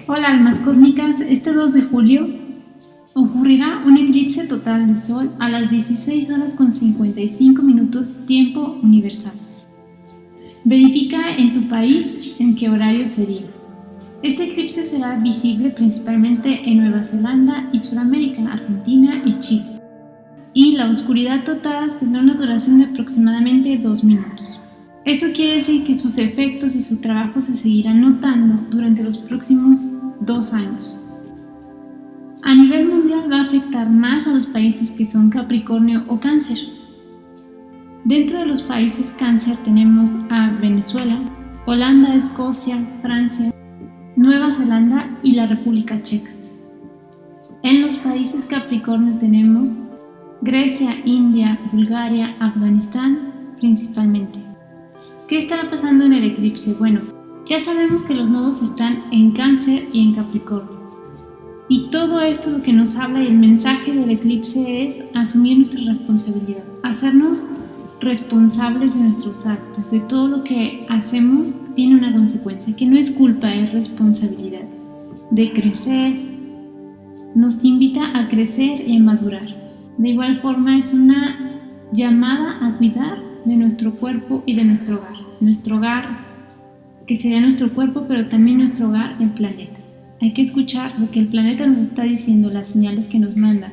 Hola almas cósmicas, este 2 de julio ocurrirá un eclipse total de Sol a las 16 horas con 55 minutos tiempo universal. Verifica en tu país en qué horario sería. Este eclipse será visible principalmente en Nueva Zelanda y Sudamérica, Argentina y Chile. Y la oscuridad total tendrá una duración de aproximadamente 2 minutos. Eso quiere decir que sus efectos y su trabajo se seguirán notando durante los próximos 2 años. A nivel mundial va a afectar más a los países que son Capricornio o Cáncer. Dentro de los países Cáncer tenemos a Venezuela, Holanda, Escocia, Francia, Nueva Zelanda y la República Checa. En los países Capricornio tenemos Grecia, India, Bulgaria, Afganistán principalmente. ¿Qué estará pasando en el eclipse? Bueno, ya sabemos que los nodos están en Cáncer y en Capricornio. Y todo esto lo que nos habla y el mensaje del eclipse es asumir nuestra responsabilidad, hacernos responsables de nuestros actos, de todo lo que hacemos tiene una consecuencia, que no es culpa, es responsabilidad, de crecer, nos invita a crecer y a madurar. De igual forma es una llamada a cuidar de nuestro cuerpo y de nuestro hogar. Nuestro hogar, que sería nuestro cuerpo, pero también nuestro hogar, el planeta. Hay que escuchar lo que el planeta nos está diciendo, las señales que nos manda.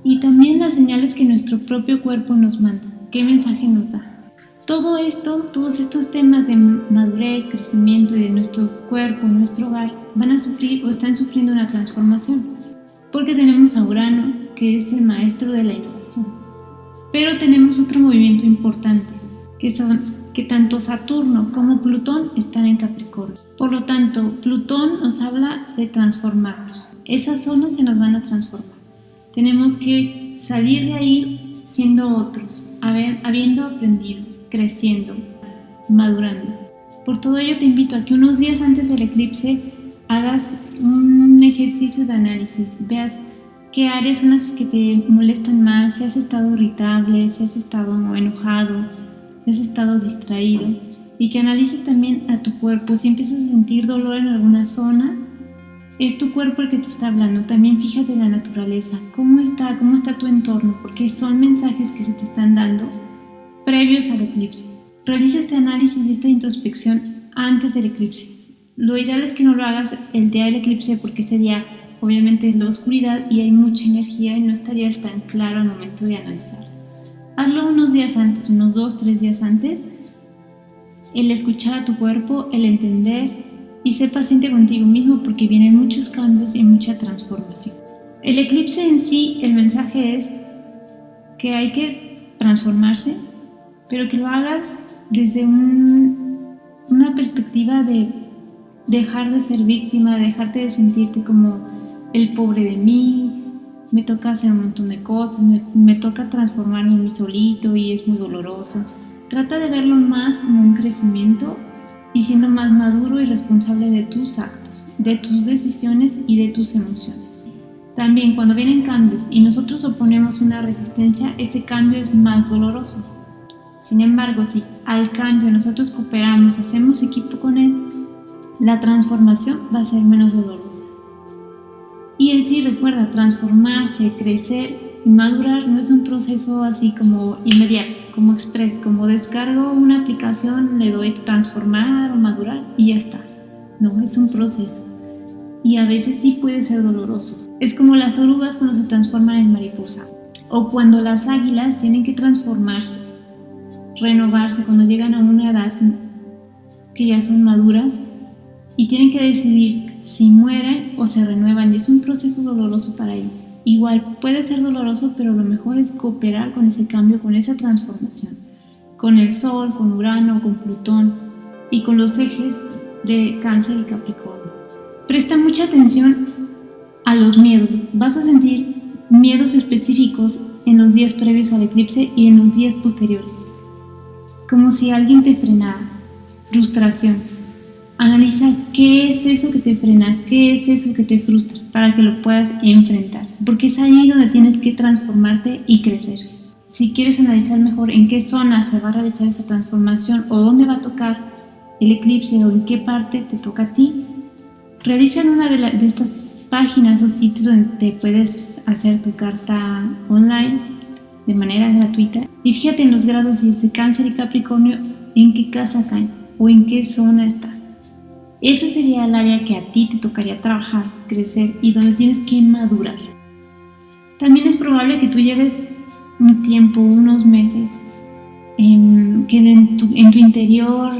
Y también las señales que nuestro propio cuerpo nos manda. ¿Qué mensaje nos da? Todo esto, todos estos temas de madurez, crecimiento y de nuestro cuerpo, nuestro hogar, van a sufrir o están sufriendo una transformación. Porque tenemos a Urano, que es el maestro de la innovación. Pero tenemos otro movimiento importante, que tanto Saturno como Plutón están en Capricornio. Por lo tanto, Plutón nos habla de transformarnos. Esas zonas se nos van a transformar. Tenemos que salir de ahí siendo otros, habiendo aprendido, creciendo, madurando. Por todo ello te invito a que unos días antes del eclipse hagas un ejercicio de análisis, veas qué áreas son las que te molestan más, si has estado irritable, si has estado enojado, si has estado distraído, y que analices también a tu cuerpo. Si empiezas a sentir dolor en alguna zona, es tu cuerpo el que te está hablando. También fíjate en la naturaleza, cómo está tu entorno, porque son mensajes que se te están dando previos al eclipse. Realiza este análisis y esta introspección antes del eclipse. Lo ideal es que no lo hagas el día del eclipse, porque ese día obviamente es la oscuridad y hay mucha energía y no estarías tan claro al momento de analizar. Hazlo unos días antes, unos 2-3 días antes, el escuchar a tu cuerpo, el entender y ser paciente contigo mismo, porque vienen muchos cambios y mucha transformación. El eclipse en sí, el mensaje es que hay que transformarse, pero que lo hagas desde una perspectiva de dejar de ser víctima, dejarte de sentirte como el pobre de mí, me toca hacer un montón de cosas, me toca transformarme en mí solito y es muy doloroso. Trata de verlo más como un crecimiento y siendo más maduro y responsable de tus actos, de tus decisiones y de tus emociones. También cuando vienen cambios y nosotros oponemos una resistencia, ese cambio es más doloroso. Sin embargo, si al cambio nosotros cooperamos, hacemos equipo con él, la transformación va a ser menos dolorosa. Y en sí, recuerda, transformarse, crecer y madurar no es un proceso así como inmediato, como express, como descargo una aplicación, le doy transformar o madurar y ya está. No, es un proceso. Y a veces sí puede ser doloroso. Es como las orugas cuando se transforman en mariposa. O cuando las águilas tienen que transformarse, renovarse cuando llegan a una edad que ya son maduras y tienen que decidir si mueren o se renuevan, y es un proceso doloroso para ellos. Igual puede ser doloroso, pero lo mejor es cooperar con ese cambio, con esa transformación, con el Sol, con Urano, con Plutón y con los ejes de Cáncer y Capricornio. Presta mucha atención a los miedos. Vas a sentir miedos específicos en los días previos al eclipse y en los días posteriores, como si alguien te frenara. Frustración. Analiza qué es eso que te frena, qué es eso que te frustra, para que lo puedas enfrentar, porque es ahí donde tienes que transformarte y crecer. Si quieres analizar mejor en qué zona se va a realizar esa transformación o dónde va a tocar el eclipse o en qué parte te toca a ti, revisa en una de estas páginas o sitios donde te puedes hacer tu carta online de manera gratuita y fíjate en los grados si es de Cáncer y Capricornio, en qué casa caen o en qué zona está. Ese sería el área que a ti te tocaría trabajar, crecer y donde tienes que madurar. También es probable que tú lleves un tiempo, unos meses, que en tu interior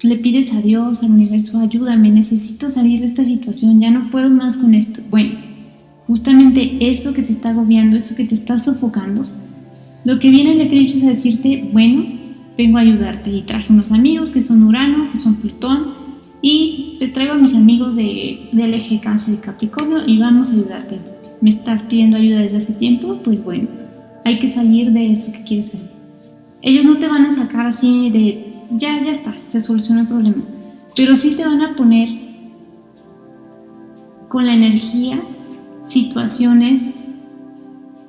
le pides a Dios, al universo, ayúdame, necesito salir de esta situación, ya no puedo más con esto. Bueno, justamente eso que te está agobiando, eso que te está sofocando, lo que viene el eclipse es a decirte, bueno, vengo a ayudarte. Y traje unos amigos que son Urano, que son Plutón, y te traigo a mis amigos del eje Cáncer y Capricornio y vamos a ayudarte. ¿Me estás pidiendo ayuda desde hace tiempo? Pues bueno, hay que salir de eso que quieres salir. Ellos no te van a sacar así de ya está, se solucionó el problema, pero sí te van a poner con la energía, situaciones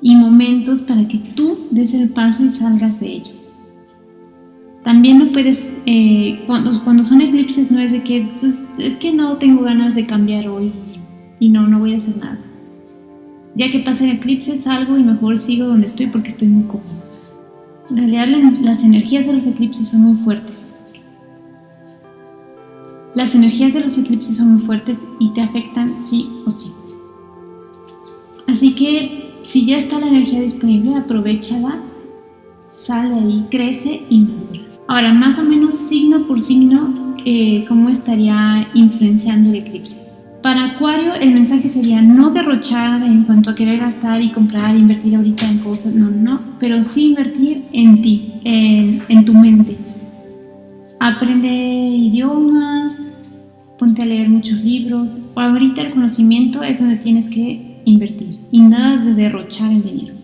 y momentos para que tú des el paso y salgas de ello. También no puedes, cuando son eclipses no es de que, pues es que no tengo ganas de cambiar hoy y no voy a hacer nada. Ya que pasa el eclipse salgo y mejor sigo donde estoy porque estoy muy cómodo. En realidad las energías de los eclipses son muy fuertes. Las energías de los eclipses son muy fuertes y te afectan sí o sí. Así que si ya está la energía disponible, aprovéchala, sale ahí, crece y madura. Ahora, más o menos signo por signo, ¿cómo estaría influenciando el eclipse? Para Acuario el mensaje sería no derrochar en cuanto a querer gastar y comprar, invertir ahorita en cosas, no, pero sí invertir en ti, en tu mente. Aprende idiomas, ponte a leer muchos libros. Ahorita el conocimiento es donde tienes que invertir y nada de derrochar el dinero.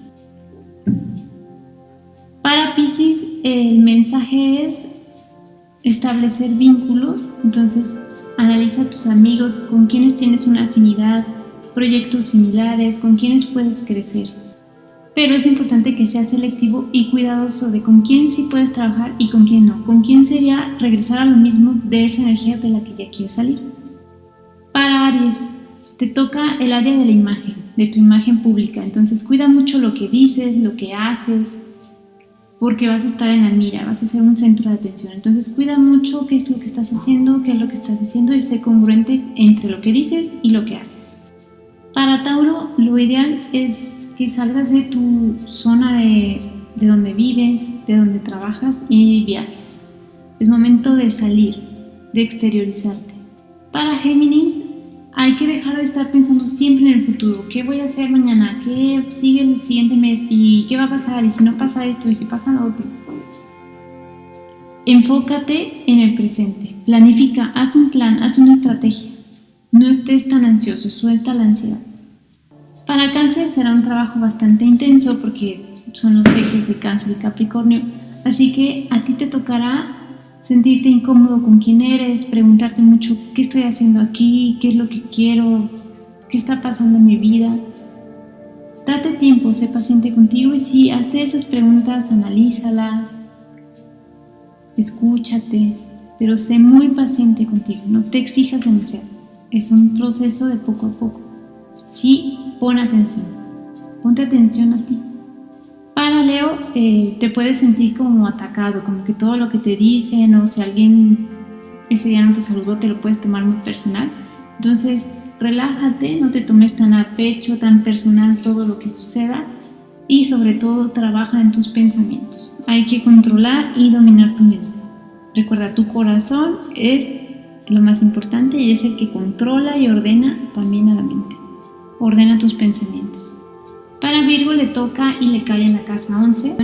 Para Piscis el mensaje es establecer vínculos, entonces analiza a tus amigos, con quienes tienes una afinidad, proyectos similares, con quienes puedes crecer. Pero es importante que seas selectivo y cuidadoso de con quién sí puedes trabajar y con quién no. Con quién sería regresar a lo mismo de esa energía de la que ya quieres salir. Para Aries, te toca el área de la imagen, de tu imagen pública. Entonces cuida mucho lo que dices, lo que haces, porque vas a estar en la mira, vas a ser un centro de atención. Entonces cuida mucho qué es lo que estás haciendo, qué es lo que estás diciendo y sé congruente entre lo que dices y lo que haces. Para Tauro, lo ideal es que salgas de tu zona de donde vives, de donde trabajas y viajes. Es momento de salir, de exteriorizarte. Para Géminis, hay que dejar de estar pensando siempre en el futuro. ¿Qué voy a hacer mañana? ¿Qué sigue el siguiente mes? ¿Y qué va a pasar? ¿Y si no pasa esto? ¿Y si pasa lo otro? Enfócate en el presente. Planifica, haz un plan, haz una estrategia. No estés tan ansioso, suelta la ansiedad. Para Cáncer será un trabajo bastante intenso porque son los ejes de Cáncer y Capricornio. Así que a ti te tocará sentirte incómodo con quién eres, preguntarte mucho qué estoy haciendo aquí, qué es lo que quiero, qué está pasando en mi vida. Date tiempo, sé paciente contigo y sí, hazte esas preguntas, analízalas, escúchate, pero sé muy paciente contigo, no te exijas demasiado. Es un proceso de poco a poco. Sí, ponte atención a ti. Para Leo, te puedes sentir como atacado, como que todo lo que te dicen o si alguien ese día no te saludó te lo puedes tomar muy personal. Entonces relájate, no te tomes tan a pecho, tan personal todo lo que suceda y sobre todo trabaja en tus pensamientos. Hay que controlar y dominar tu mente. Recuerda, tu corazón es lo más importante y es el que controla y ordena también a la mente. Ordena tus pensamientos. Para Virgo le toca y le cae en la casa 11.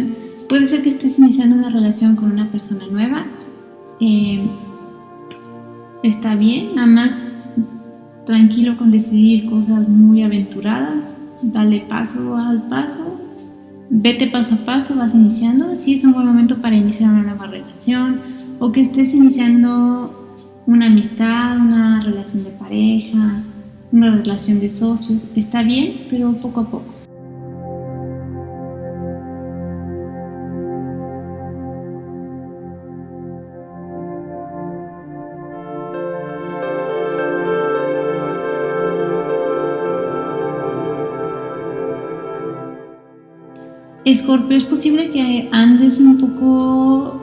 Puede ser que estés iniciando una relación con una persona nueva. Está bien, nada más tranquilo con decidir cosas muy aventuradas. Dale paso al paso. Vete paso a paso, vas iniciando. Sí, es un buen momento para iniciar una nueva relación o que estés iniciando una amistad, una relación de pareja, una relación de socios. Está bien, pero poco a poco. Escorpio, es posible que andes un poco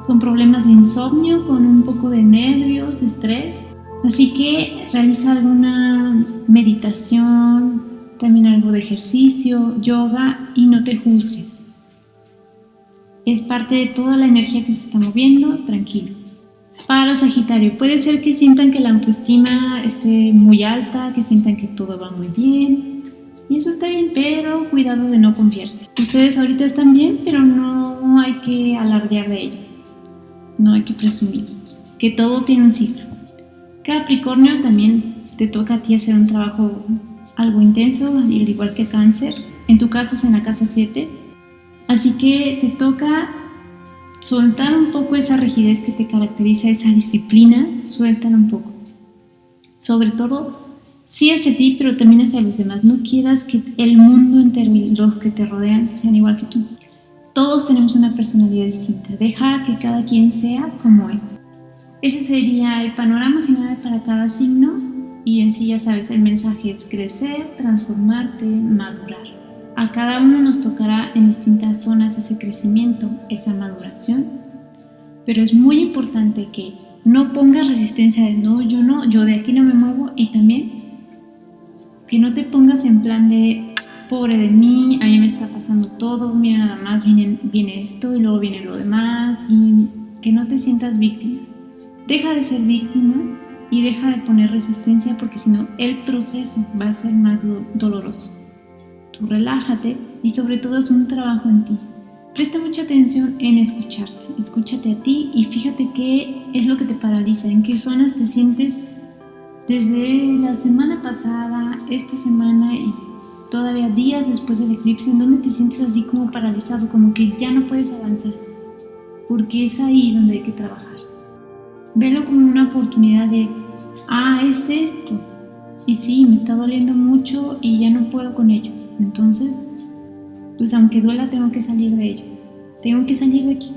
con problemas de insomnio, con un poco de nervios, de estrés. Así que realiza alguna meditación, también algo de ejercicio, yoga, y no te juzgues. Es parte de toda la energía que se está moviendo, tranquilo. Para Sagitario, puede ser que sientan que la autoestima esté muy alta, que sientan que todo va muy bien. Y eso está bien, pero cuidado de no confiarse. Ustedes ahorita están bien, pero no hay que alardear de ello. No hay que presumir, que todo tiene un ciclo. Capricornio, también te toca a ti hacer un trabajo algo intenso, al igual que Cáncer. En tu caso es en la casa 7. Así que te toca soltar un poco esa rigidez que te caracteriza, esa disciplina, suéltala un poco. Sobre todo, sí hacia ti, pero también hacia los demás. No quieras que el mundo entero y los que te rodean sean igual que tú. Todos tenemos una personalidad distinta. Deja que cada quien sea como es. Ese sería el panorama general para cada signo, y en sí ya sabes, el mensaje es crecer, transformarte, madurar. A cada uno nos tocará en distintas zonas ese crecimiento, esa maduración, pero es muy importante que no pongas resistencia de no, yo de aquí no me muevo, y también que no te pongas en plan de pobre de mí, a mí me está pasando todo, mira nada más, viene esto y luego viene lo demás, y que no te sientas víctima. Deja de ser víctima y deja de poner resistencia, porque si no el proceso va a ser más doloroso. Tú relájate y sobre todo haz un trabajo en ti. Presta mucha atención en escucharte. Escúchate a ti y fíjate qué es lo que te paraliza, en qué zonas te sientes desde la semana pasada, esta semana y todavía días después del eclipse, en donde te sientes así como paralizado, como que ya no puedes avanzar, porque es ahí donde hay que trabajar. Velo como una oportunidad de, es esto, y sí, me está doliendo mucho y ya no puedo con ello. Entonces, pues aunque duela, tengo que salir de ello, tengo que salir de aquí.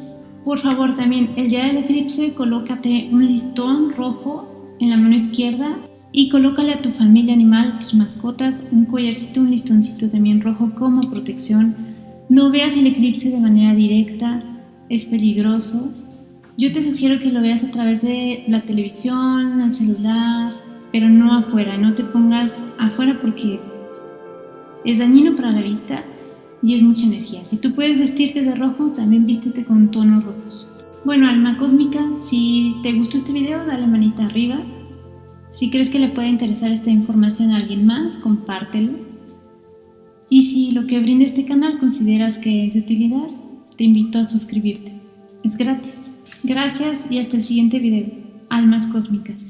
Por favor, también el día del eclipse colócate un listón rojo en la mano izquierda y colócale a tu familia animal, a tus mascotas, un collarcito, un listoncito también rojo como protección. No veas el eclipse de manera directa, es peligroso. Yo te sugiero que lo veas a través de la televisión, el celular, pero no afuera. No te pongas afuera porque es dañino para la vista y es mucha energía. Si tú puedes vestirte de rojo, también vístete con tonos rojos. Bueno, alma cósmica, si te gustó este video, dale manita arriba. Si crees que le puede interesar esta información a alguien más, compártelo. Y si lo que brinda este canal consideras que es de utilidad, te invito a suscribirte. Es gratis. Gracias y hasta el siguiente video. Almas cósmicas.